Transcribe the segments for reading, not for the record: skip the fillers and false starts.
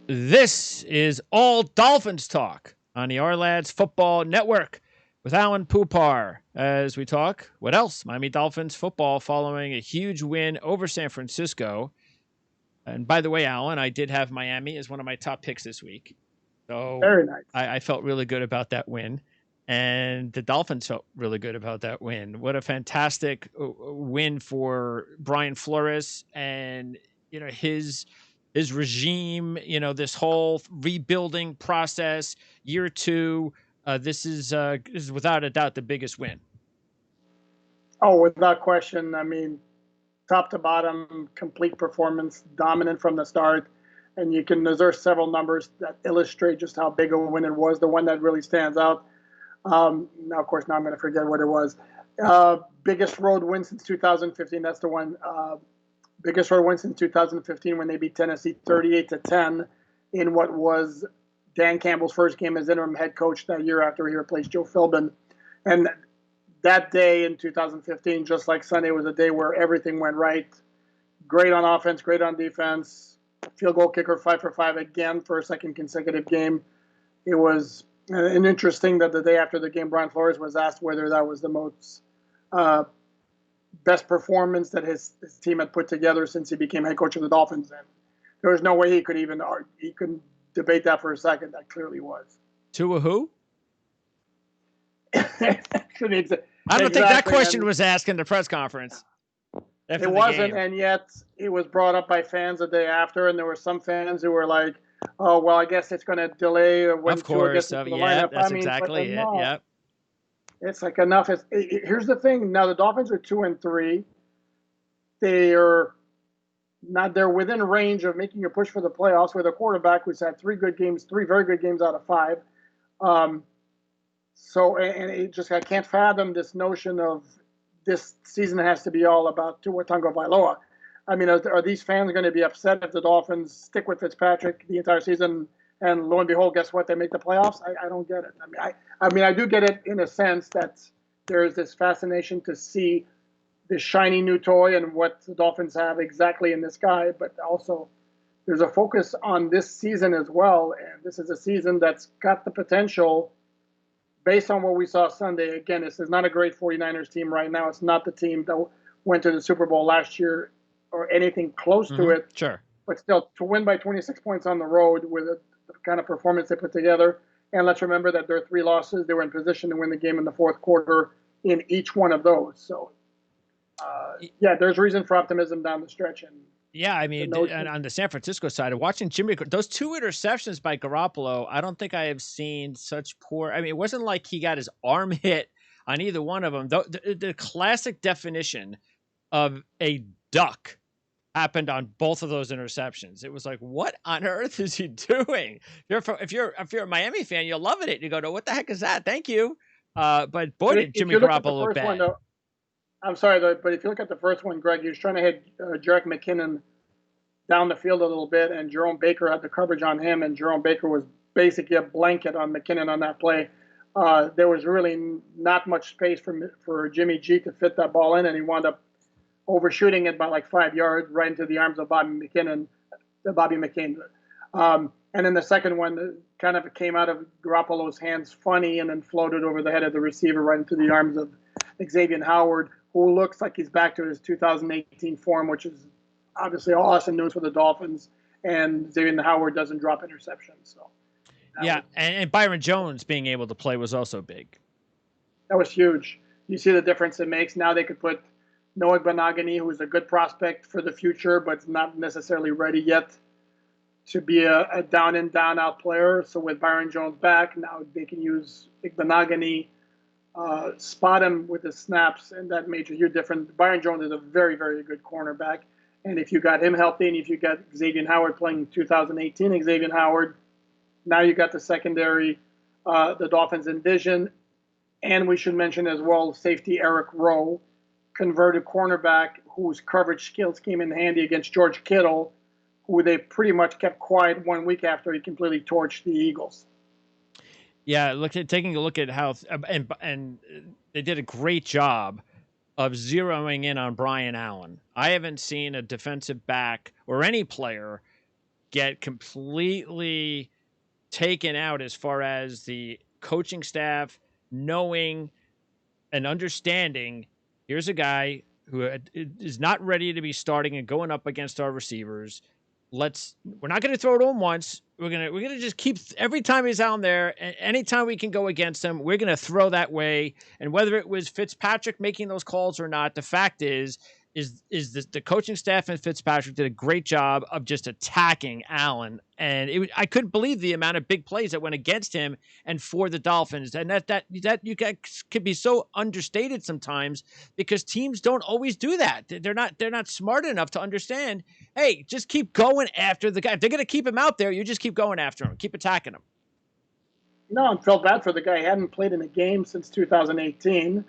This is AllDolphins Talk on the AllLads Football Network with Alan Poupar as we talk. What else? Miami Dolphins football following a huge win over San Francisco. And by the way, Alan, I did have Miami as one of my top picks this week. So Very nice. I felt really good about that win. And the Dolphins felt really good about that win. What a fantastic win for Brian Flores and his regime. This whole rebuilding process, year two. This is without a doubt the biggest win. Oh, without question. I mean, top to bottom, complete performance, dominant from the start. And there's several numbers that illustrate just how big a win it was. The one that really stands out. Now, of course, now I'm going to forget what it was. Biggest road win since 2015. That's the one. Biggest road win since 2015 when they beat Tennessee 38-10 in what was Dan Campbell's first game as interim head coach that year after he replaced Joe Philbin. And that day in 2015, just like Sunday, was a day where everything went right. Great on offense, great on defense. Field goal kicker 5 for 5 again for a second consecutive game. It was and interesting that the day after the game, Brian Flores was asked whether that was the most best performance that his team had put together since he became head coach of the Dolphins. And there was no way he couldn't debate that for a second. That clearly was. To a who? I don't exactly. think that question was asked in the press conference. It wasn't, and yet it was brought up by fans the day after, and there were some fans who were like, "Oh, well, I guess it's going to delay when Tua gets into the lineup." That's exactly it. Yep. It's like enough. Here's the thing. Now the Dolphins are 2-3. They're within range of making a push for the playoffs with a quarterback who's had three very good games out of 5. I can't fathom this notion of this season has to be all about Tua Tagovailoa. I mean, are these fans going to be upset if the Dolphins stick with Fitzpatrick the entire season and lo and behold, guess what? They make the playoffs? I don't get it. I do get it in a sense that there is this fascination to see this shiny new toy and what the Dolphins have exactly in this guy, but also there's a focus on this season as well. And this is a season that's got the potential, based on what we saw Sunday. Again, this is not a great 49ers team right now. It's not the team that went to the Super Bowl last year or anything close to it. Sure. But still, to win by 26 points on the road with the kind of performance they put together. And let's remember that their 3 losses, they were in position to win the game in the fourth quarter in each one of those. So, there's reason for optimism down the stretch. And on the San Francisco side, watching those 2 interceptions by Garoppolo, I don't think I have seen such poor. I mean, it wasn't like he got his arm hit on either one of them. The classic definition of a duck happened on both of those interceptions. It was like, what on earth is he doing? If you're a Miami fan, you'll love it. You go, no, what the heck is that? Thank you. But boy, did Jimmy Garoppolo look bad. I'm sorry, but if you look at the first one, Greg, he was trying to hit Jerick McKinnon down the field a little bit, and Jerome Baker had the coverage on him, and Jerome Baker was basically a blanket on McKinnon on that play. There was really not much space for Jimmy G to fit that ball in, and he wound up overshooting it by like 5 yards right into the arms of Bobby McCain. And then the second one kind of came out of Garoppolo's hands funny and then floated over the head of the receiver right into the arms of Xavier Howard, who looks like he's back to his 2018 form, which is obviously awesome news for the Dolphins. And Xavier Howard doesn't drop interceptions. So and Byron Jones being able to play was also big. That was huge. You see the difference it makes. Now they could put Noah Benogany, who is a good prospect for the future, but not necessarily ready yet to be a down and down out player. So with Byron Jones back, now they can use Benogany, spot him with the snaps, and that made a huge difference. Byron Jones is a very, very good cornerback. And if you got him healthy, and if you got Xavier Howard playing 2018, Xavier Howard, now you got the secondary, the Dolphins envision. And we should mention as well safety Eric Rowe, converted cornerback whose coverage skills came in handy against George Kittle, who they pretty much kept quiet 1 week after he completely torched the Eagles. Yeah, taking a look at how and they did a great job of zeroing in on Brian Allen. I haven't seen a defensive back or any player get completely taken out as far as the coaching staff knowing and understanding, here's a guy who is not ready to be starting and going up against our receivers. We're not going to throw it to him once. We're gonna just keep, every time he's out there, anytime we can go against him, we're gonna throw that way. And whether it was Fitzpatrick making those calls or not, the fact is the coaching staff and Fitzpatrick did a great job of just attacking Allen. And I couldn't believe the amount of big plays that went against him and for the Dolphins. And that you guys could be so understated sometimes because teams don't always do that. They're not smart enough to understand, hey, just keep going after the guy. If they're going to keep him out there, you just keep going after him. Keep attacking him. No, I felt bad for the guy. He hadn't played in a game since 2018.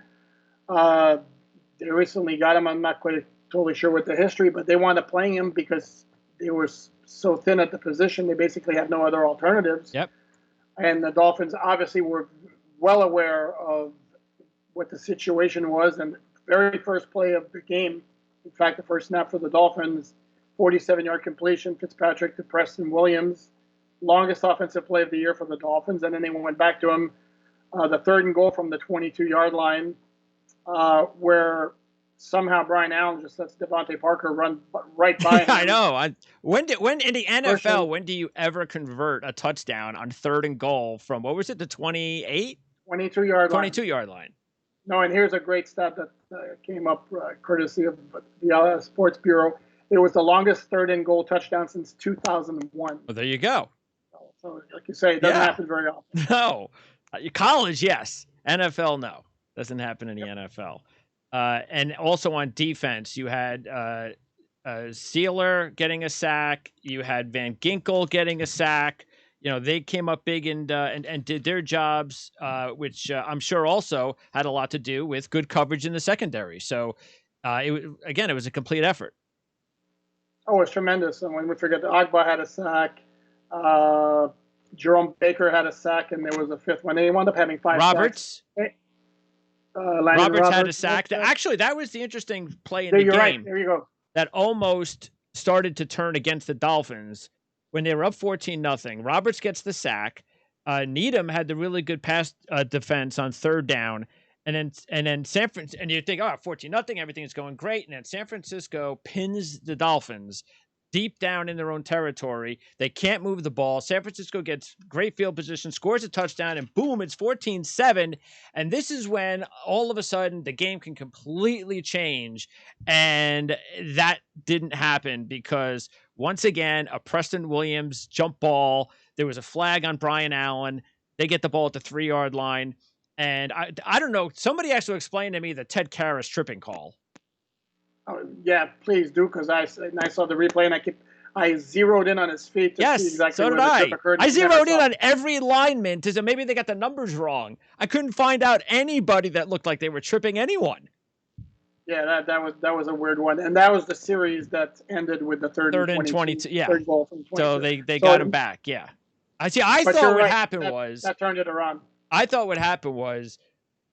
They recently got him. I'm not quite totally sure what the history, but they wound up playing him because they were so thin at the position. They basically had no other alternatives. Yep. And the Dolphins obviously were well aware of what the situation was. And the very first play of the game, in fact, the first snap for the Dolphins, 47-yard completion, Fitzpatrick to Preston Williams, longest offensive play of the year for the Dolphins. And then they went back to him, the 3rd and goal from the 22-yard line, where somehow Brian Allen just lets Devontae Parker run right by him. I know. When in the NFL, when do you ever convert a touchdown on 3rd and goal from, what was it, the 28? 22-yard line. 22-yard line. No, and here's a great stat that came up courtesy of the Sports Bureau. It was the longest 3rd and goal touchdown since 2001. Well, there you go. So, like you say, it doesn't happen very often. No. College, yes. NFL, no. Doesn't happen in the NFL. And also on defense, you had Sealer getting a sack. You had Van Ginkel getting a sack. You know, they came up big and did their jobs, which I'm sure also had a lot to do with good coverage in the secondary. So, it was a complete effort. Oh, it was tremendous. And when we forget that Agba had a sack, Jerome Baker had a sack, and there was a 5th one. They wound up having 5 Roberts. sacks. Roberts had a sack. Actually, that was the interesting play in the game. Right. There you go. That almost started to turn against the Dolphins when they were up 14-0. Roberts gets the sack. Needham had the really good pass defense on 3rd down. And then San Francisco, and you think, 14-0, everything's going great. And then San Francisco pins the Dolphins deep down in their own territory. They can't move the ball. San Francisco gets great field position, scores a touchdown, and boom, it's 14-7. And this is when all of a sudden the game can completely change. And that didn't happen because once again, a Preston Williams jump ball. There was a flag on Brian Allen. They get the ball at the 3-yard line. And I don't know. Somebody actually explained to me the Ted Karras tripping call. Oh, yeah, please do, because I saw the replay and I zeroed in on his feet to see exactly so did where the trip occurred. I zeroed in on every lineman to say maybe they got the numbers wrong. I couldn't find out anybody that looked like they were tripping anyone. Yeah, that was a weird one, and that was the series that ended with the third and 22. Yeah, third goal from 22. So they got him back. Yeah, I thought what happened was that turned it around. I thought what happened was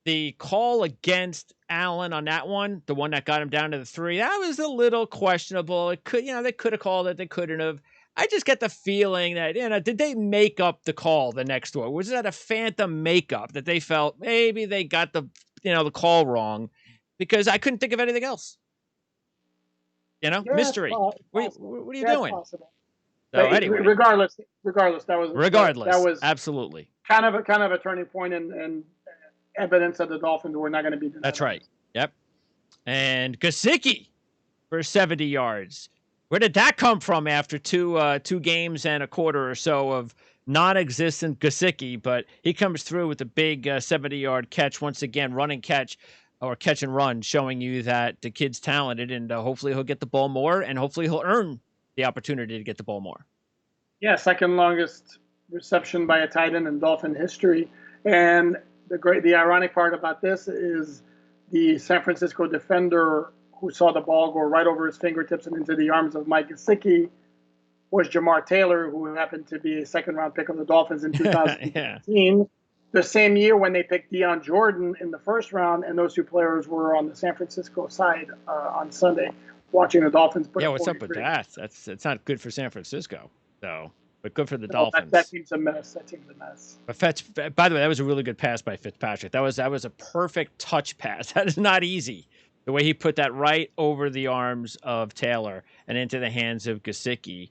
the call against Allen on that one, the one that got him down to the 3, that was a little questionable. It could, they could have called it, they couldn't have. I just get the feeling that, did they make up the call the next one? Was that a phantom makeup that they felt maybe they got the call wrong? Because I couldn't think of anything else. Mystery. What are you doing? Possible. So anyway, regardless, that was absolutely kind of a turning point and evidence that the Dolphins were not going to be denied. That's right. Yep. And Gesicki for 70 yards. Where did that come from after two games and a quarter or so of non-existent Gesicki? But he comes through with a big 70-yard catch once again, running catch or catch and run, showing you that the kid's talented and hopefully he'll get the ball more and hopefully he'll earn the opportunity to get the ball more. Yeah, second longest reception by a tight end in Dolphin history. And the ironic part about this is the San Francisco defender who saw the ball go right over his fingertips and into the arms of Mike Gesicki was Jamar Taylor, who happened to be a second-round pick of the Dolphins in 2015. Yeah. The same year when they picked Deion Jordan in the first round, and those two players were on the San Francisco side on Sunday watching the Dolphins. Yeah, what's up with that? It's not good for San Francisco. So, but good for the No, that Dolphins. team's a mess. That team's a mess. But by the way, that was a really good pass by Fitzpatrick. That was a perfect touch pass. That is not easy. The way he put that right over the arms of Taylor and into the hands of Gesicki.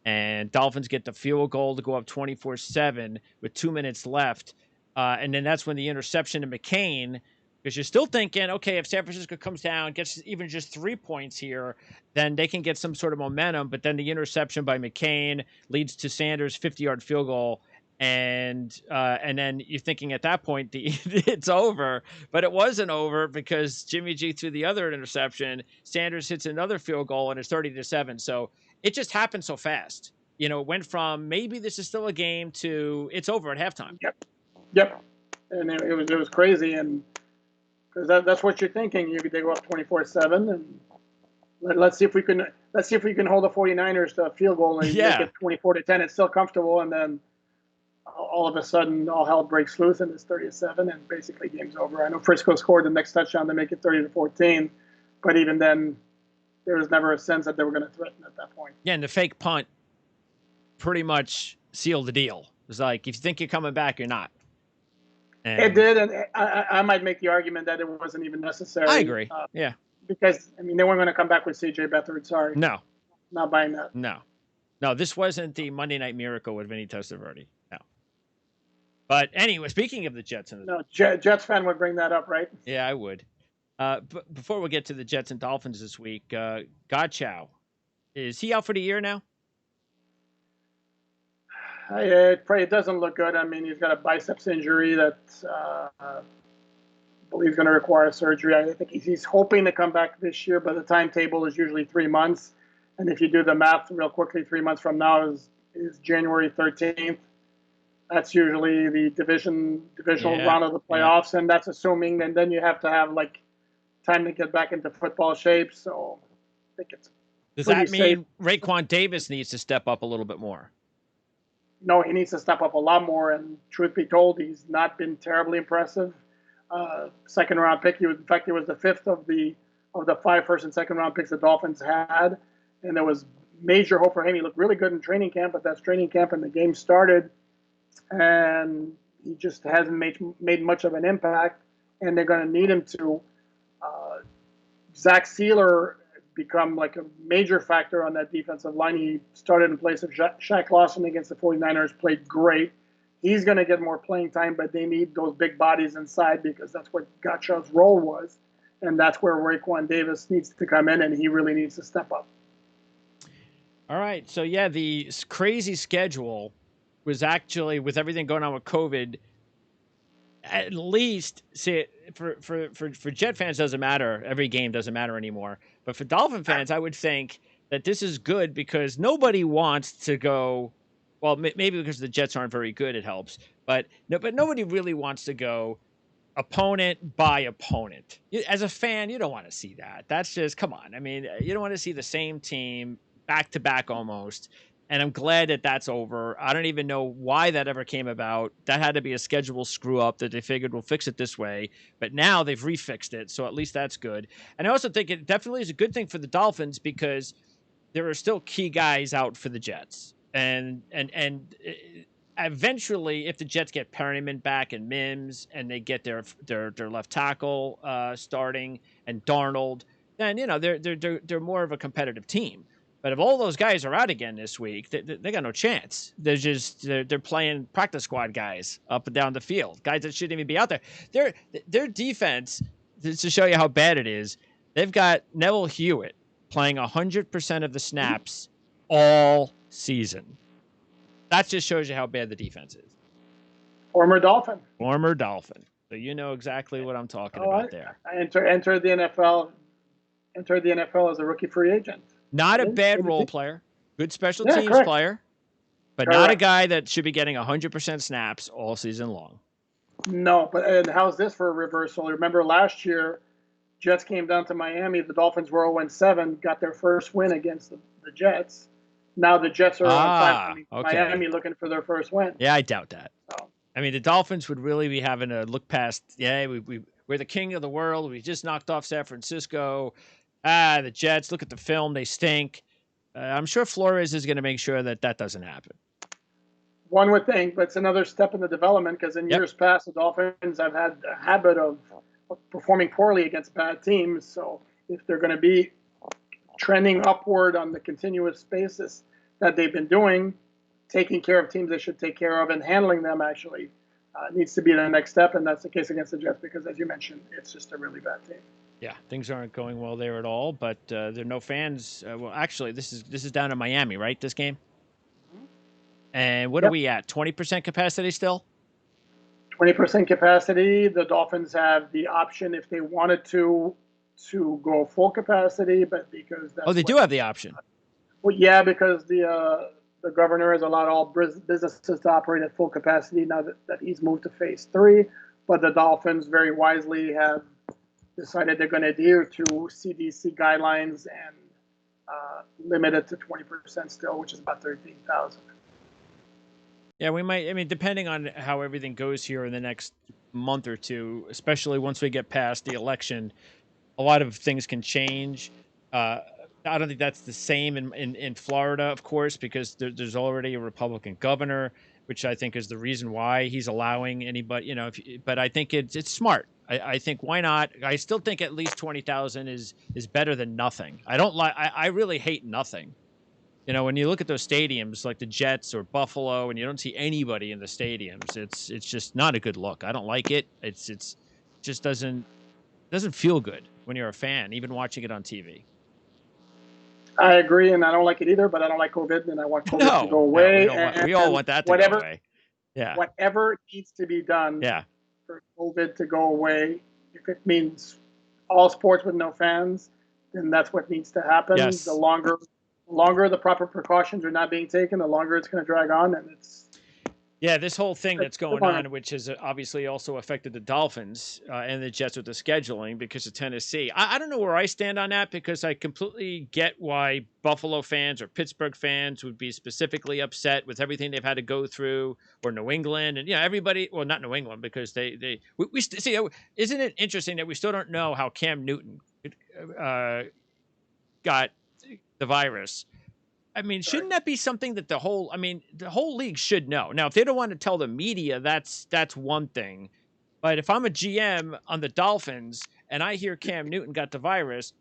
And Dolphins get the field goal to go up 24-7 with 2 minutes left. And then that's when the interception to McCain, because you're still thinking, okay, if San Francisco comes down, gets even just 3 points here, then they can get some sort of momentum. But then the interception by McCain leads to Sanders' 50-yard field goal. And then you're thinking at that point it's over, but it wasn't over because Jimmy G threw the other interception. Sanders hits another field goal, and it's 30-7. So it just happened so fast. It went from maybe this is still a game to it's over at halftime. Yep. And it was crazy, and because that's what you're thinking. They go up 24-7, and let's see if we can hold the 49ers to a field goal and make it 24-10. It's still comfortable, and then all of a sudden, all hell breaks loose, and it's 30-7, and basically game's over. I know Frisco scored the next touchdown to make it 30-14, but even then, there was never a sense that they were going to threaten at that point. Yeah, and the fake punt pretty much sealed the deal. It was like, if you think you're coming back, you're not. And it did, and I might make the argument that it wasn't even necessary. I agree. Yeah. Because, they weren't going to come back with C.J. Beathard. Sorry. No. Not buying that. No, this wasn't the Monday Night Miracle with Vinny Testaverde. No. But anyway, speaking of the Jets. Jets fan would bring that up, right? Yeah, I would. But before we get to the Jets and Dolphins this week, Godchow, is he out for the year now? It doesn't look good. He's got a biceps injury that I believe is going to require surgery. I think he's hoping to come back this year, but the timetable is usually 3 months. And if you do the math real quickly, 3 months from now is January 13th. That's usually the divisional round of the playoffs, and that's assuming. And then you have to have time to get back into football shape. So I think it's. Does that mean Raekwon Davis needs to step up a little bit more? No, he needs to step up a lot more. And truth be told, he's not been terribly impressive. Second round pick. He was the fifth of the 5 first and second round picks the Dolphins had, and there was major hope for him. He looked really good in training camp, but that's training camp, and the game started, and he just hasn't made much of an impact. And they're going to need him to. Zach Sealer become a major factor on that defensive line. He started in place of Shaq Lawson against the 49ers, played great. He's going to get more playing time, but they need those big bodies inside because that's what Godchow's role was. And that's where Raekwon Davis needs to come in, and he really needs to step up. All right. So, yeah, the crazy schedule was actually, with everything going on with COVID, at least, see, for Jet fans, doesn't matter. Every game doesn't matter anymore. But for Dolphin fans, I would think that this is good because nobody wants to go. Well, maybe because the Jets aren't very good, it helps. But nobody really wants to go opponent by opponent. As a fan, you don't want to see that. That's just, come on. You don't want to see the same team back to back almost. And I'm glad that that's over. I don't even know why that ever came about. That had to be a schedule screw up that they figured we'll fix it this way. But now they've refixed it, so at least that's good. And I also think it definitely is a good thing for the Dolphins because there are still key guys out for the Jets. And eventually, if the Jets get Perryman back and Mims, and they get their left tackle starting and Darnold, then they're more of a competitive team. But if all those guys are out again this week, they got no chance. They're playing practice squad guys up and down the field, guys that shouldn't even be out there. Their defense, to show you how bad it is, they've got Neville Hewitt playing 100% of the snaps all season. That just shows you how bad the defense is. Former Dolphin. So you know exactly what I'm talking about there. I entered the NFL as a rookie free agent. Not a bad role player. Good special teams player. But not a guy that should be getting 100% snaps all season long. No, and how's this for a reversal? Remember last year, Jets came down to Miami. The Dolphins were 0-7, got their first win against the Jets. Now the Jets are on Miami looking for their first win. Yeah, I doubt that. So. The Dolphins would really be having to look past, we're the king of the world. We just knocked off San Francisco. The Jets, look at the film. They stink. I'm sure Flores is going to make sure that that doesn't happen. One would think, but it's another step in the development because in Yep. years past, the Dolphins have had a habit of performing poorly against bad teams. So if they're going to be trending upward on the continuous basis that they've been doing, taking care of teams they should take care of and handling them actually needs to be the next step. And that's the case against the Jets because, as you mentioned, it's just a really bad team. Yeah, things aren't going well there at all. But there are no fans. Well, actually, this is down in Miami, right? This game. And what are Yep. we at? 20% capacity still? 20% capacity. The Dolphins have the option if they wanted to go full capacity, but because that's They do have the option. Well, yeah, because the governor has allowed all businesses to operate at full capacity now that he's moved to phase 3. But the Dolphins very wisely have decided they're going to adhere to CDC guidelines and limit it to 20% still, which is about 13,000. Yeah, we might. I mean, depending on how everything goes here in the next month or two, especially once we get past the election, a lot of things can change. I don't think that's the same in Florida, of course, because there's already a Republican governor, which I think is the reason why he's allowing anybody. But I think it's smart. I think why not? I still think at least 20,000 is better than nothing. I don't like. I really hate nothing. When you look at those stadiums like the Jets or Buffalo, and you don't see anybody in the stadiums, it's just not a good look. I don't like it. It's just doesn't feel good when you're a fan, even watching it on TV. I agree, and I don't like it either. But I don't like COVID, and I want COVID to go away. We all want that to go away. Yeah. Whatever needs to be done. Yeah. For COVID to go away, if it means all sports with no fans, then that's what needs to happen. Yes. The longer the proper precautions are not being taken, the longer it's going to drag on, and it's. Yeah, this whole thing that's going on, which has obviously also affected the Dolphins and the Jets with the scheduling because of Tennessee. I don't know where I stand on that because I completely get why Buffalo fans or Pittsburgh fans would be specifically upset with everything they've had to go through, or New England, and everybody. Well, not New England because we see. Isn't it interesting that we still don't know how Cam Newton got the virus? I mean, shouldn't that be something that the whole league should know? Now, if they don't want to tell the media, that's one thing. But if I'm a GM on the Dolphins and I hear Cam Newton got the virus,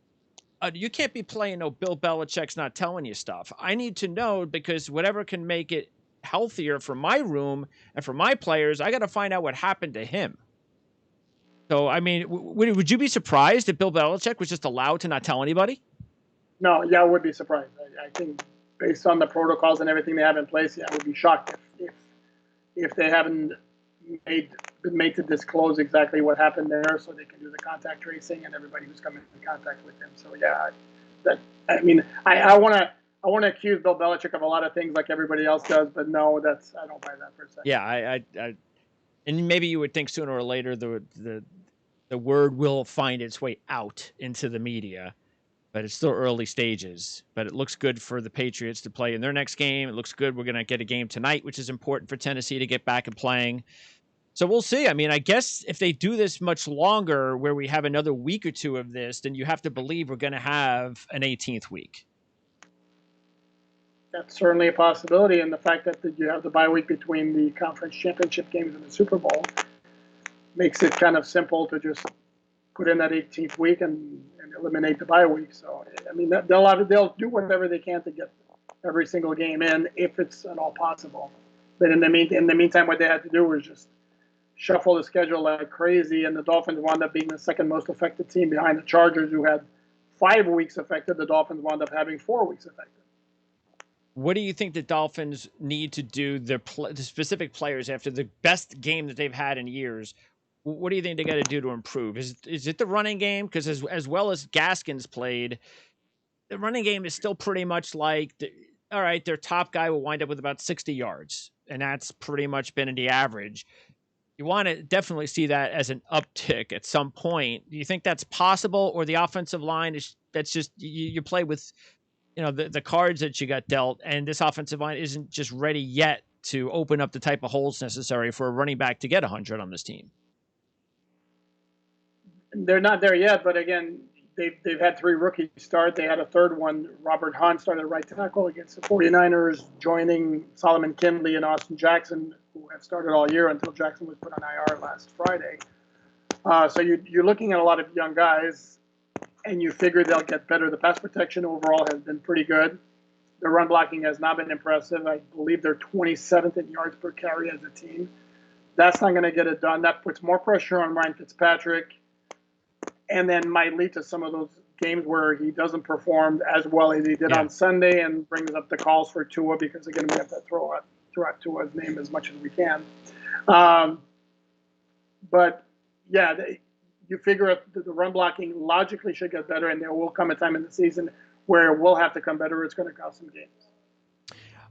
you can't be playing no Bill Belichick's not telling you stuff. I need to know because whatever can make it healthier for my room and for my players, I got to find out what happened to him. So, I mean, would you be surprised if Bill Belichick was just allowed to not tell anybody? No, yeah, I would be surprised. I think based on the protocols and everything they have in place, I would be shocked if they haven't been made to disclose exactly what happened there, so they can do the contact tracing and everybody who's coming in contact with him. So I want to accuse Bill Belichick of a lot of things like everybody else does, but no, I don't buy that for a second. Yeah, and maybe you would think sooner or later the word will find its way out into the media. But it's still early stages. But it looks good for the Patriots to play in their next game. It looks good. We're going to get a game tonight, which is important for Tennessee to get back and playing. So we'll see. I mean, I guess if they do this much longer, where we have another week or two of this, then you have to believe we're going to have an 18th week. That's certainly a possibility. And the fact that you have the bye week between the conference championship games and the Super Bowl makes it kind of simple to just put in that 18th week and eliminate the bye week. So, I mean, they'll do whatever they can to get every single game in if it's at all possible. But in the meantime, what they had to do was just shuffle the schedule like crazy, and the Dolphins wound up being the second most affected team behind the Chargers, who had 5 weeks affected. The Dolphins wound up having 4 weeks affected. What do you think the Dolphins need to do, the specific players, after the best game that they've had in years? What do you think they got to do to improve? Is it the running game? Because as well as Gaskins played, the running game is still pretty much like, all right, their top guy will wind up with about 60 yards, and that's pretty much been in the average. You want to definitely see that as an uptick at some point. Do you think that's possible, or the offensive line that's just you play with, the cards that you got dealt, and this offensive line isn't just ready yet to open up the type of holes necessary for a running back to get 100 on this team? They're not there yet, but again, they've had 3 rookies start. They had a third one. Robert Hunt started right tackle against the 49ers, joining Solomon Kindley and Austin Jackson, who have started all year until Jackson was put on IR last Friday. So you're looking at a lot of young guys, and you figure they'll get better. The pass protection overall has been pretty good. The run blocking has not been impressive. I believe they're 27th in yards per carry as a team. That's not going to get it done. That puts more pressure on Ryan Fitzpatrick, and then might lead to some of those games where he doesn't perform as well as he did on Sunday, and brings up the calls for Tua, because again, we have to throw out Tua's name as much as we can. But yeah, you figure the run blocking logically should get better, and there will come a time in the season where it will have to come better. It's going to cost some games.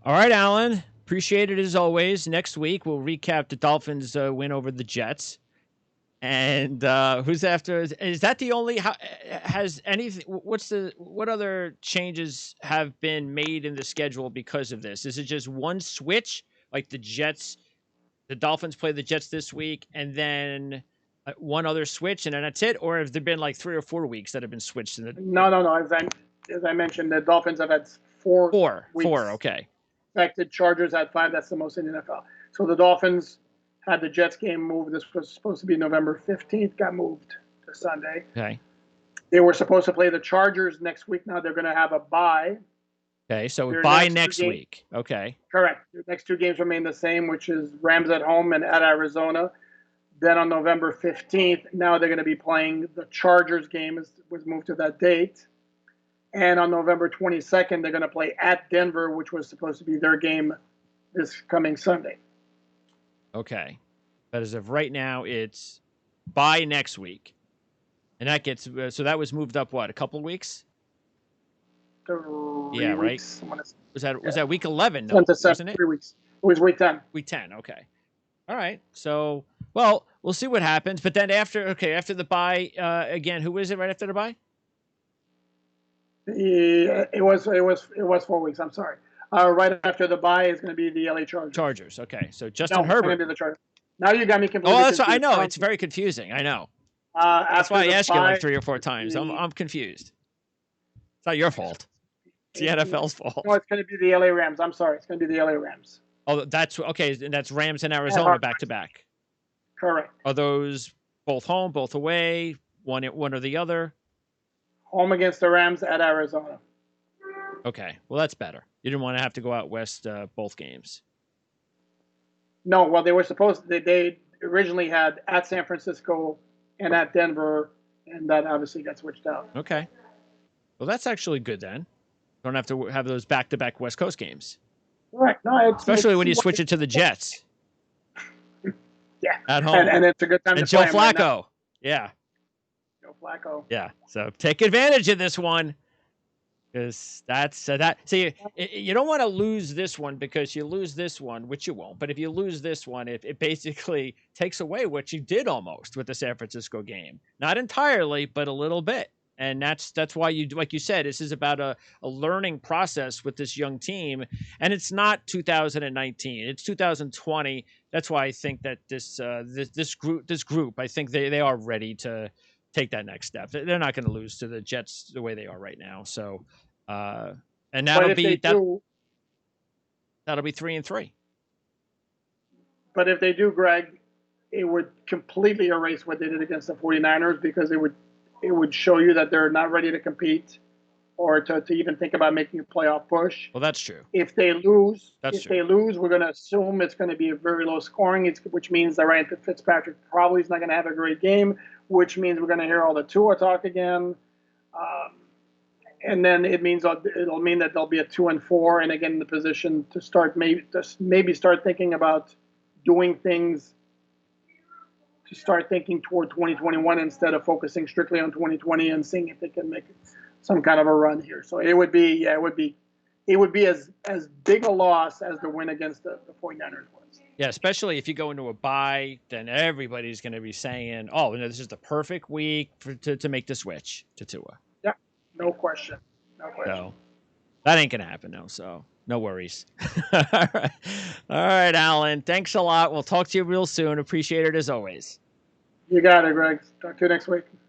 All right, Alan. Appreciate it as always. Next week, we'll recap the Dolphins' win over the Jets. And who's after? Is that the only? Has anything? What other changes have been made in the schedule because of this? Is it just one switch, like the Jets? The Dolphins play the Jets this week, and then one other switch, and then that's it? Or have there been like 3 or 4 weeks that have been switched? No. As I mentioned, the Dolphins have had 4 weeks. 4. Okay. Affected. Chargers had 5. That's the most in the NFL. So the Dolphins had the Jets game moved. This was supposed to be November 15th, got moved to Sunday. Okay. They were supposed to play the Chargers next week. Now they're going to have a bye. Okay, so bye next week. Okay. Correct. The next 2 games remain the same, which is Rams at home and at Arizona. Then on November 15th, now they're going to be playing the Chargers game, was moved to that date. And on November 22nd, they're going to play at Denver, which was supposed to be their game this coming Sunday. Okay. But as of right now, it's bye next week. And that gets, so that was moved up, what, a couple of weeks? 3 weeks. Right? Was that week 11, though, wasn't it? 3 weeks. It was week 10. Week 10, okay. All right. So, well, we'll see what happens. But then after the bye, again, who is it right after the bye? It was 4 weeks. I'm sorry. Right after the bye is going to be the LA Chargers. Chargers. Okay. So Justin Herbert. Going to be the Chargers. Now you got me completely. Oh, that's what I know. It's very confusing. I know. That's why I asked you like 3 or 4 times. I'm confused. It's not your fault. It's the NFL's fault. No, it's going to be the LA Rams. I'm sorry. It's going to be the LA Rams. Oh, that's okay. And that's Rams and Arizona back to back. Correct. Are those both home, both away, one or the other? Home against the Rams at Arizona. Okay. Well, that's better. You didn't want to have to go out west both games. No, well, they were supposed to. They originally had at San Francisco and at Denver, and that obviously got switched out. Okay. Well, that's actually good then. Don't have to have those back-to-back West Coast games. Right. No, especially when you switch it to the Jets. Yeah. At home. And it's a good time and to Joe play Flacco. Right yeah. Joe Flacco. Yeah. So take advantage of this one. Because that's that. See, you don't want to lose this one, because you lose this one, which you won't. But if you lose this one, it basically takes away what you did almost with the San Francisco game. Not entirely, but a little bit. And that's why you, like you said, this is about a learning process with this young team. And it's not 2019. It's 2020. That's why I think that this group, I think they are ready to take that next step. They're not going to lose to the Jets the way they are right now. So, and that'll be 3-3. But if they do, Greg, it would completely erase what they did against the 49ers, because it would show you that they're not ready to compete or to even think about making a playoff push. Well, that's true. If they lose, they lose, we're going to assume it's going to be a very low scoring, which means that Ryan Fitzpatrick probably is not going to have a great game, which means we're going to hear all the Tua talk again. And then it'll mean that they'll be at 2-4, and again in the position to start maybe start thinking about doing things, to start thinking toward 2021 instead of focusing strictly on 2020 and seeing if they can make some kind of a run here. So it would be as big a loss as the win against the 49ers was. Yeah, especially if you go into a bye, then everybody's going to be saying, "Oh, this is the perfect week to make the switch to Tua." Yeah, no question. So that ain't going to happen now. So no worries. All right, Alan. Thanks a lot. We'll talk to you real soon. Appreciate it as always. You got it, Greg. Talk to you next week.